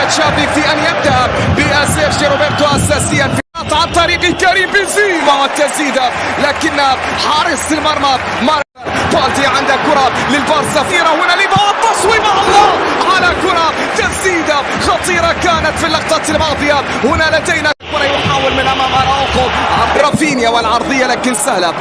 تشافي في أن يبدأ بسيرجيو روبرتو أساسيا في عن طريق كريم بنزيما والتسديدة، لكن حارس المرمى بالدي عنده كرة للبارسا هنا ليفا التصويب الله على كرة تسديدة خطيرة كانت في اللقطة الماضية. هنا لدينا كرة يحاول من أمام أراوخو رافينيا والعرضية لكن سهلة.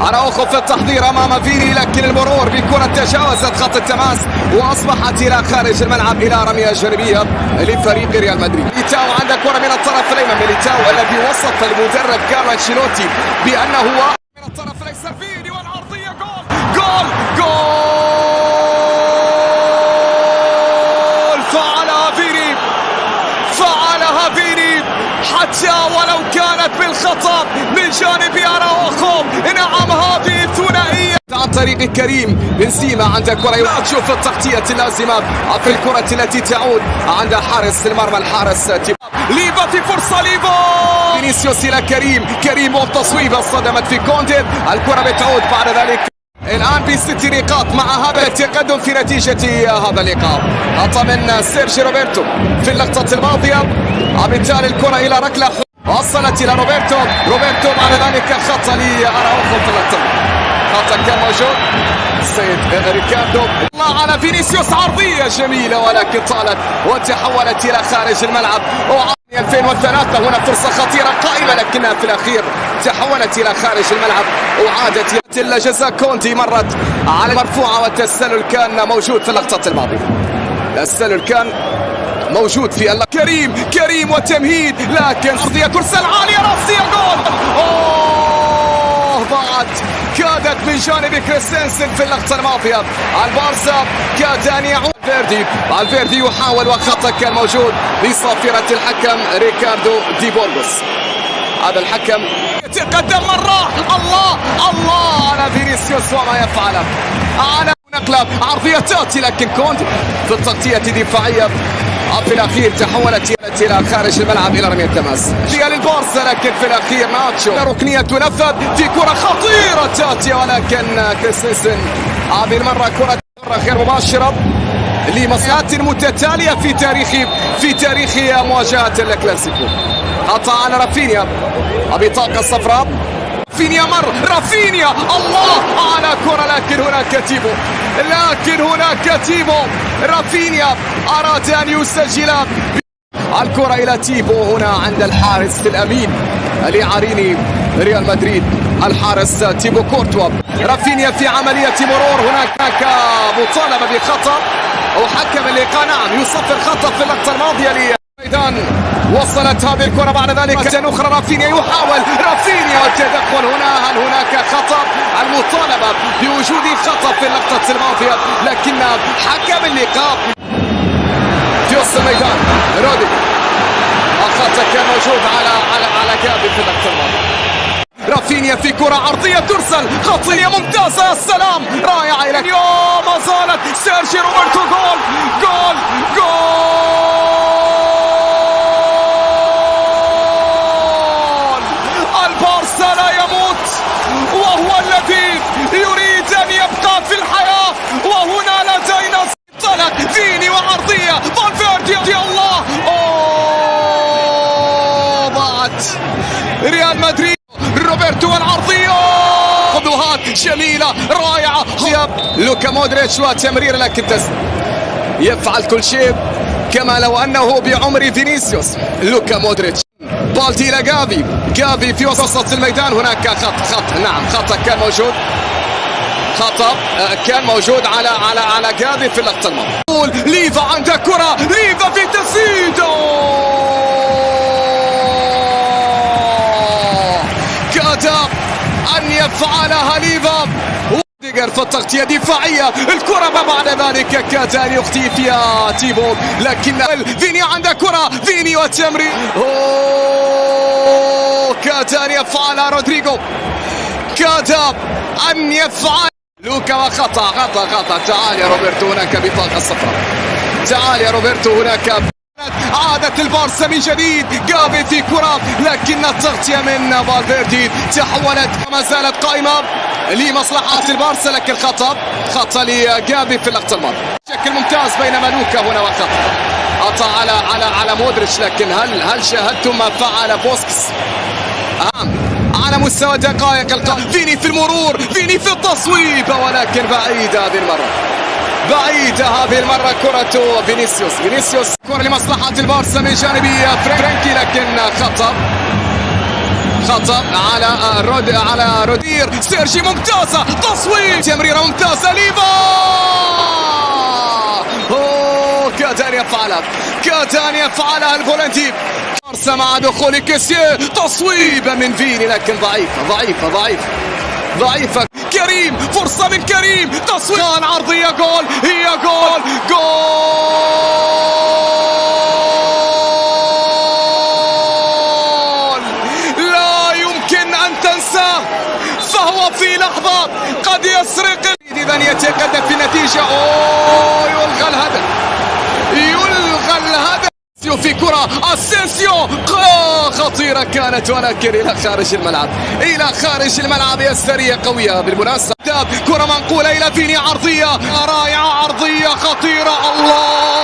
أراوخو في التحضير أمام فيني لكن المرور بكرة تجاوزت خط التماس وأصبحت إلى خارج الملعب إلى رمية جانبية لفريق ريال مدريد. ميليتاو عنده كرة من الطرف الأيمن، ميليتاو الذي وصف المدرب كارلو أنشيلوتي بأنه هو من الطرف الأيسر. فيني والعرضية جول فعلها فيني حتى ولو كانت بالخطأ من جانب أراوخو. نعم هذه الثنائية عن طريق كريم بنزيما عنده كرة تشوف التغطية اللازمة في الكرة التي تعود عند حارس المرمى الحارس ليفا في فرصة ليفا فينيسيوس إلى كريم والتصويبة صدمت في كوندي. الكرة بتعود بعد ذلك الآن ب6 نقاط مع هذا التقدم في نتيجة هذا اللقاء. خطأ من سيرجيو روبرتو في اللقطة الماضية، وبالتالي الكرة إلى ركلة وصلت إلى روبرتو بعد ذلك خطأ لأراوخو في اللقطة. خطأ كان موجود سيد ريكاردو الله على فينيسيوس، عرضية جميلة ولكن طالت وتحولت إلى خارج الملعب. 2003 هنا فرصة خطيرة قائمة لكنها في الأخير تحولت إلى خارج الملعب وعادت إلى جزاء كونتي مرت على مرفوعة والتسلل كان موجود في اللقطة الماضية. التسلل كان موجود في كريم وتمهيد لكن أرضية ترسل عالية رأسية جول. ضاعت كادت من جانب كريستنسن في اللقطة الماضية. البارسا كاد أن يعود فالفيردي يحاول وخطأ كان موجود بصافرة الحكم ريكاردو دي بورغوس. هذا الحكم يتقدم مرة الله على فينيسيوس وما يفعله على نقلة عرضية تأتي لكن كونت في التغطية الدفاعية في الأخير تحولت إلى خارج الملعب إلى رمية تماس للبارسا، لكن في الأخير ناتشو ركنية تنفذ في كرة خطيرة تأتي ولكن كريستنسن هذه المرة كرة غير مباشرة لمصلحات متتالية في تاريخ مواجهة الكلاسيكو. خطأ على رافينيا بطاقة صفراء. رافينيا الله على كرة لكن هناك تيبو رافينيا أراد أن يسجل الكرة إلى تيبو هنا عند الحارس الأمين لعرين ريال مدريد الحارس تيبو كورتوا. رافينيا في عملية مرور هناك مطالبة بخطأ وحكم اللقاء نعم يصفر خطأ في اللقطة الماضية لميدان. وصلت هذه الكرة بعد ذلك أخرى رافينيا يحاول والتدخل هنا. هل هناك خطأ؟ المطالبة بوجود خطأ في اللقطة الماضية لكن حكم اللقاء في وسط الميدان رودي الخطأ كان موجود على جافي في اللقطة الماضية. رافينيا في كرة عرضية ترسل خطية ممتازة السلام رائعة إلى ما زالت سيرجيو روبرتو جول البارسا لا يموت وهو الذي يريد أن يبقى في الحياة. وهنا لدينا انطلق فيني وعرضية فالفيردي الله ضاعت ريال مدريد. روبرتو والعرضية خطوات جميلة رائعة لوكا مودريتش وتمرير لكن يفعل كل شيء كما لو أنه بعمر فينيسيوس. لوكا مودريتش بالتي إلى جافي في وسط الميدان. هناك خطأ كان موجود على جافي في اللقطة الماضية. ليفا عنده كرة في تسديده كاد أن يفعلها ليفا في التغطية الدفاعية. الكرة ما بعد ذلك كاد أن يخطي فيها تيبو لكن فيني عنده كرة وتمرير كاد أن يفعلها رودريغو كاد أن يفعل لوكا وخطأ. تعال يا روبرتو هناك بطاقة صفراء. تعال يا روبرتو هناك عادت البارسا من جديد. جافي في كرة لكن التغطية من فالفيردي تحولت ما زالت قائمة لمصلحة البارسا لكن خطأ لجافي في اللقطة الماضية بشكل ممتاز بينما لوكا هنا وخطأ ضغط على مودريتش، لكن هل شاهدتم ما فعل بوسكس؟ على مستوى دقائق فيني في المرور، فيني في التصويب، ولكن بعيدة هذه المرة، بعيدة هذه المرة كرة فينيسيوس كرة لمصلحة البارسا من جانب فرانكي، لكن خطأ على رودير. سيرجي ممتازة، تصويب، تمريرة ممتازة، ليفا كاد أن يفعلها البولندي. بارسا مع دخول كيسيه، تصويبة من فيني لكن ضعيفة. كريم، فرصة من كريم، تصويب عرضية، جول، هي جول. لا يمكن أن تنساه، فهو في لحظة قد يسرق إذا يتقدم في النتيجة. يلغى الهدف في كرة اسينسيو، خطيرة كانت ولكن إلى خارج الملعب. يسترية قوية بالمناسبة، كرة منقولة إلى فيني، عرضية رائعة، عرضية خطيرة، الله